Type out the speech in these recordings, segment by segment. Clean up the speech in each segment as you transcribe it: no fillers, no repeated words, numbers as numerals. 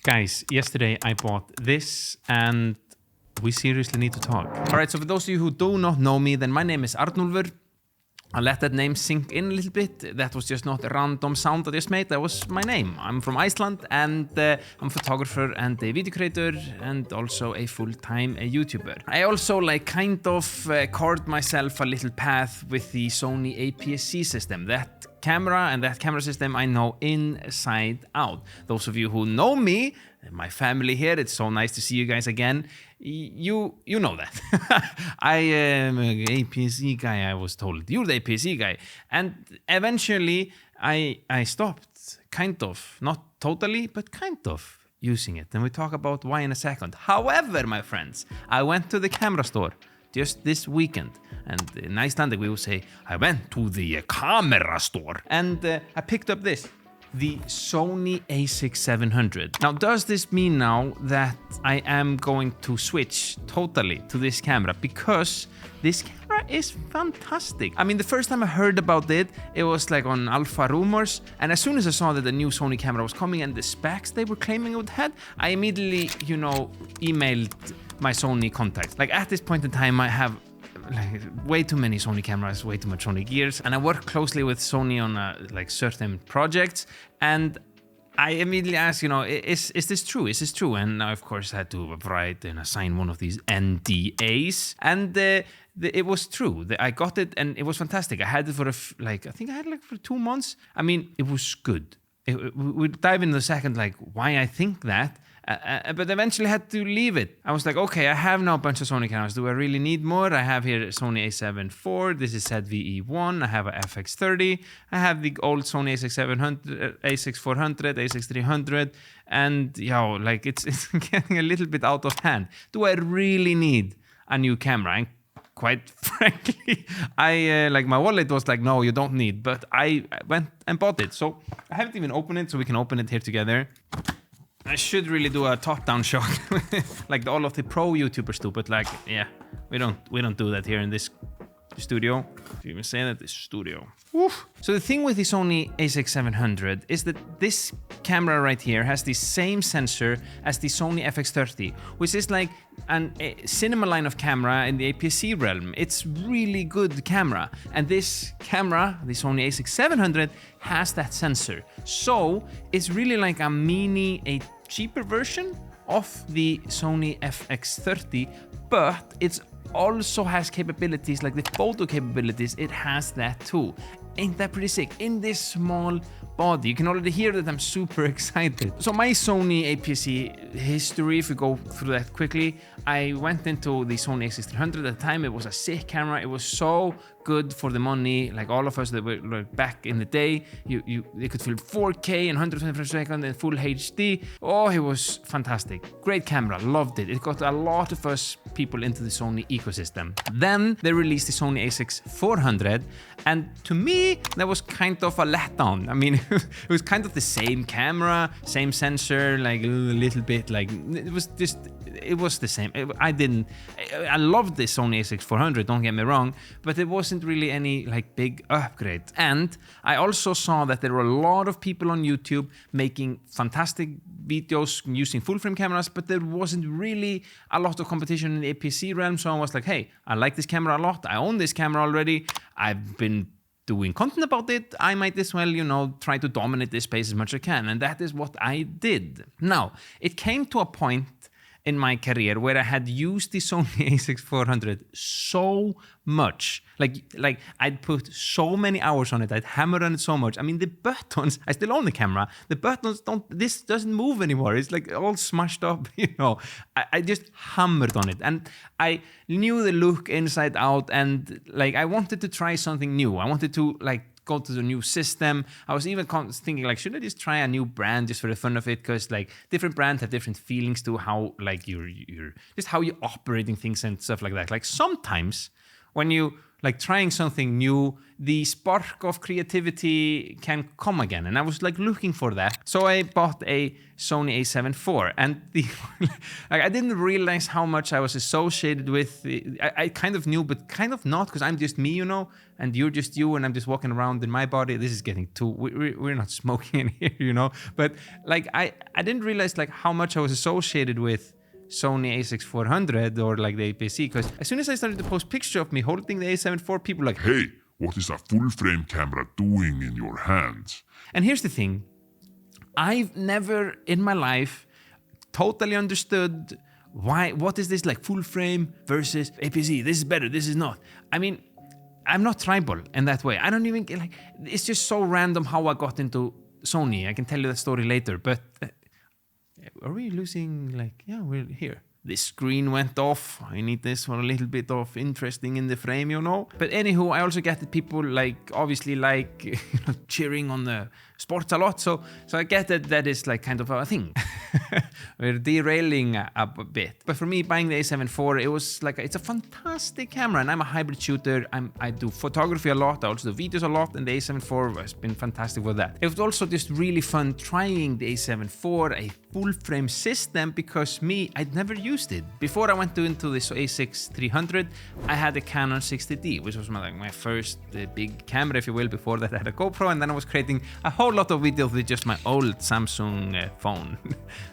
Guys, yesterday I bought this and we seriously need to talk. All right, so for those of you who do not know me, then my name is Arnulfur. I'll let that name sink in a little bit. That was just not a random sound that I just made. That was my name. I'm from Iceland and I'm a photographer and a video creator and also a full-time YouTuber. I also kind of carved myself a little path with the Sony APSC system. That camera and that camera system I know inside out. Those of you who know me, my family here, it's so nice to see you guys again. You know that. I am an APS-C guy, I was told. You're the APS-C guy. And eventually I stopped, kind of, not totally, but kind of using it. And we talk about why in a second. However, my friends, I went to the camera store just this weekend. And in Icelandic we will say, I went to the camera store. And I picked up this. The Sony A6700. Now, does this mean now that I am going to switch totally to this camera? Because this camera is fantastic. I mean, the first time I heard about it, it was like on Alpha Rumors. And as soon as I saw that the new Sony camera was coming and the specs they were claiming it would have, I immediately, emailed my Sony contacts. Like at this point in time, I have way too many Sony cameras, way too much Sony gears, and I work closely with Sony on certain projects, and I immediately asked, is this true? Is this true? And I, of course, had to write and assign one of these NDAs, and it was true. I got it, and it was fantastic. I had it for I think I had for 2 months. I mean, it was good. We'll dive into a second, why I think that. But eventually had to leave it. I was like, okay, I have now a bunch of Sony cameras. Do I really need more? I have here Sony A7 IV. This is ZV-E1. I have a FX30. I have the old Sony A6700, A6400, A6300. And, it's getting a little bit out of hand. Do I really need a new camera? And quite frankly, my wallet was like, no, you don't need. But I went and bought it. So I haven't even opened it, so we can open it here together. I should really do a top-down shot, like all of the pro YouTubers do, but we don't do that here in this studio. If you even say that, this studio. Oof. So the thing with the Sony A6700 is that this camera right here has the same sensor as the Sony FX30, which is like a cinema line of camera in the APS-C realm. It's really good camera, and this camera, the Sony A6700, has that sensor. So it's really like a cheaper version of the Sony FX30, but it's also has capabilities like the photo capabilities. It has that too. Ain't that pretty sick? In this small body, you can already hear that I'm super excited. So my Sony APS-C history, if we go through that quickly, I went into the Sony A6400 at the time. It was a sick camera. It was so good for the money. Like all of us that were back in the day, you could film 4K and 120 frames per second and full HD. Oh, it was fantastic. Great camera, loved it. It got a lot of us people into the Sony ecosystem. Then they released the Sony A6400, and to me, that was kind of a letdown. I mean, it was kind of the same camera, same sensor, a little bit, it was the same. I loved the Sony A6400, don't get me wrong, but it wasn't really any big upgrade. And I also saw that there were a lot of people on YouTube making fantastic videos using full frame cameras, but there wasn't really a lot of competition in the APS-C realm. So I was like, hey, I like this camera a lot. I own this camera already. I've been doing content about it. I might as well, try to dominate this space as much as I can. And that is what I did. Now, it came to a point in my career where I had used the Sony A6400 so much. I'd put so many hours on it. I'd hammered on it so much. I mean, the buttons, I still own the camera. The buttons this doesn't move anymore. It's all smashed up, I just hammered on it. And I knew the look inside out, and I wanted to try something new. I wanted to go to the new system. I was even thinking should I just try a new brand just for the fun of it? Because different brands have different feelings to how you're just how you're operating things and stuff like that. Sometimes when you like trying something new, the spark of creativity can come again. And I was like looking for that. So I bought a Sony A74, and like, I didn't realize how much I was associated with. I kind of knew, but kind of not, because I'm just me, you know, and you're just you, and I'm just walking around in my body. This is getting too, we're not smoking in here, you know, but like I didn't realize like how much I was associated with Sony A6400 or like the APS-C, because as soon as I started to post picture of me holding the A74, people were like, Hey, what is a full-frame camera doing in your hands? And here's the thing, I've never in my life totally understood what is this like full frame versus APS-C, this is better, this is not. I mean, I'm not tribal in that way. I don't even get like, it's just so random how I got into Sony. I can tell you that story later, but are we losing like, yeah, we're here. This screen went off. I need this for a little bit of interesting in the frame, you know. But anywho, I also get that people like obviously like cheering on the sports a lot. So I get that is like kind of a thing. We're derailing a bit. But for me, buying the A74, it was like, it's a fantastic camera, and I'm a hybrid shooter. I do photography a lot. I also do videos a lot, and the A74 has been fantastic for that. It was also just really fun trying the A74, a full frame system, because I'd never used it. Before I went into this A6300, I had a Canon 60D, which was my first big camera, if you will. Before that I had a GoPro, and then I was creating a whole lot of videos with just my old Samsung phone.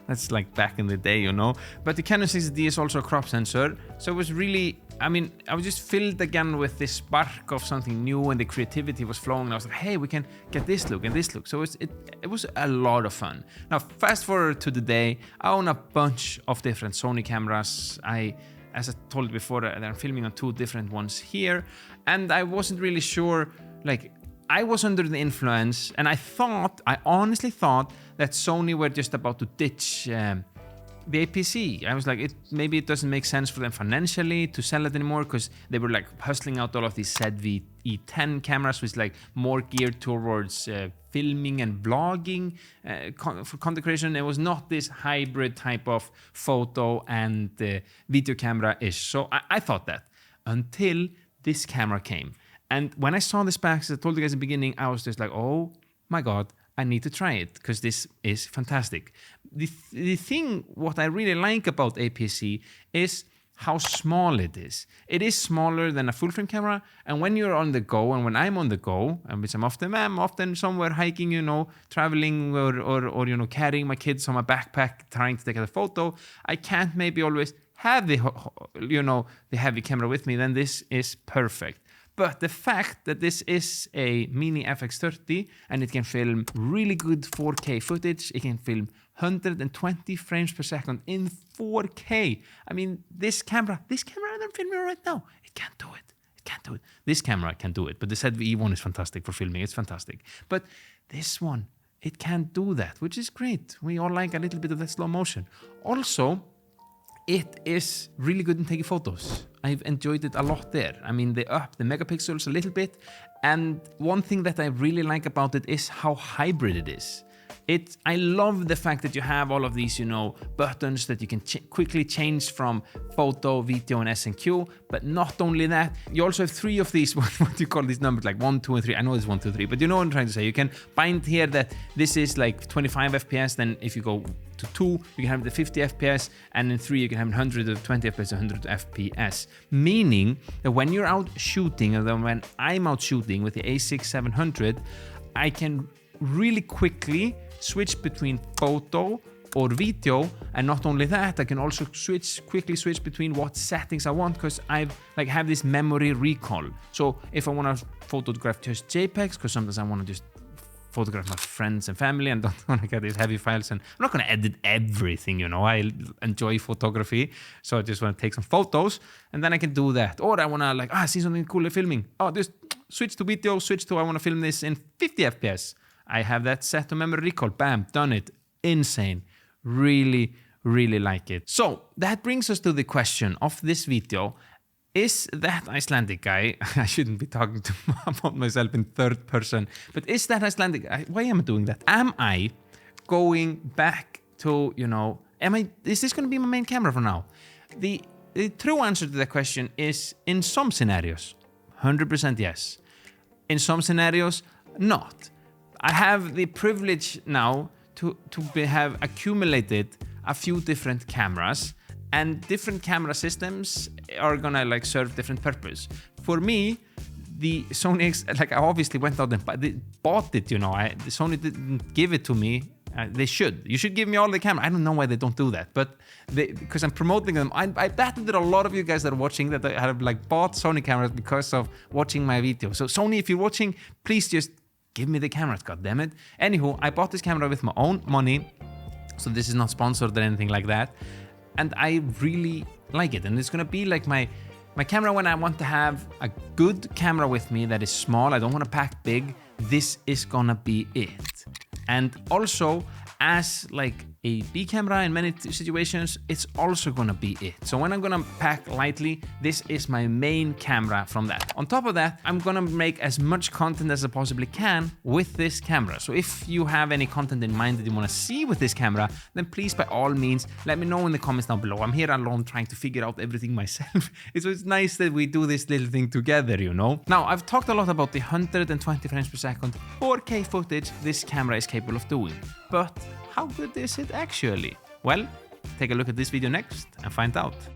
That's like back in the day, you know. But the Canon 60D is also a crop sensor, so it was really, I mean, I was just filled again with this spark of something new, and the creativity was flowing, and I was like, hey, we can get this look and this look. So it was a lot of fun. Now, fast forward to the day, I own a bunch of different Sony cameras. As I told you before, I'm filming on 2 different ones here, and I wasn't really sure, like, I was under the influence, and I honestly thought that Sony were just about to ditch the APS-C. I was like, maybe it doesn't make sense for them financially to sell it anymore, because they were like hustling out all of these ZV-E10 cameras, which is like more geared towards filming and vlogging for content creation. It was not this hybrid type of photo and video camera-ish. So I thought that until this camera came. And when I saw the specs, I told you guys at the beginning, I was just like, oh my God, I need to try it, because this is fantastic. The thing, what I really like about APS-C is how small it is. It is smaller than a full frame camera, and when you're on the go, and when I'm on the go, and which I'm often somewhere hiking, you know, traveling or you know, carrying my kids on my backpack, trying to take a photo, I can't maybe always have the heavy camera with me, then this is perfect. But the fact that this is a mini FX30 and it can film really good 4K footage, it can film 120 frames per second in 4K. I mean, this camera I'm filming right now, it can't do it. It can't do it. This camera can do it, but the ZV-E1 is fantastic for filming. It's fantastic. But this one, it can't do that, which is great. We all like a little bit of that slow motion. Also, it is really good in taking photos. I've enjoyed it a lot there. I mean, they up the megapixels a little bit. And one thing that I really like about it is how hybrid it is. I love the fact that you have all of these, you know, buttons that you can quickly change from photo, video, and S&Q. But not only that, you also have 3 of these, what do you call these numbers? Like 1, 2, and 3. I know it's 1, 2, 3, but you know what I'm trying to say. You can find here that this is like 25 FPS. Then if you go to 2, you can have the 50 FPS. And in 3, you can have 120 FPS, 100 FPS. Meaning that when you're out shooting, or then when I'm out shooting with the A6700, I can really quickly switch between photo or video, and not only that, I can also quickly switch between what settings I want, because I've have this memory recall. So if I want to photograph just JPEGs, because sometimes I want to just photograph my friends and family and don't want to get these heavy files, and I'm not going to edit everything, you know, I enjoy photography, so I just want to take some photos, and then I can do that. Or I want to see something cool filming, just switch to video, I want to film this in 50 FPS. I have that set to memory recall. Bam, done it. Insane. Really, really like it. So that brings us to the question of this video. Is that Icelandic guy, I shouldn't be talking about myself in third person, but is that Icelandic guy? Why am I doing that? Am I going back to, is this going to be my main camera for now? The the true answer to that question is in some scenarios, 100% yes. In some scenarios, not. I have the privilege now to have accumulated a few different cameras, and different camera systems are gonna like serve different purpose. For me, the Sony I obviously went out and bought it, you know. Sony didn't give it to me. They should. You should give me all the camera. I don't know why they don't do that, but because I'm promoting them. I bet that there are a lot of you guys that are watching that have like bought Sony cameras because of watching my video. So Sony, if you're watching, please just give me the cameras, god damn it. Anywho, I bought this camera with my own money, so this is not sponsored or anything like that, and I really like it. And it's gonna be like my camera when I want to have a good camera with me that is small. I don't want to pack big. This is gonna be it. And also, as like a B camera in many situations, it's also gonna be it. So when I'm gonna pack lightly, this is my main camera from that. On top of that, I'm gonna make as much content as I possibly can with this camera. So if you have any content in mind that you wanna see with this camera, then please, by all means, let me know in the comments down below. I'm here alone trying to figure out everything myself. So it's nice that we do this little thing together, you know? Now, I've talked a lot about the 120 frames per second 4K footage this camera is capable of doing. But how good is it actually? Well, take a look at this video next and find out.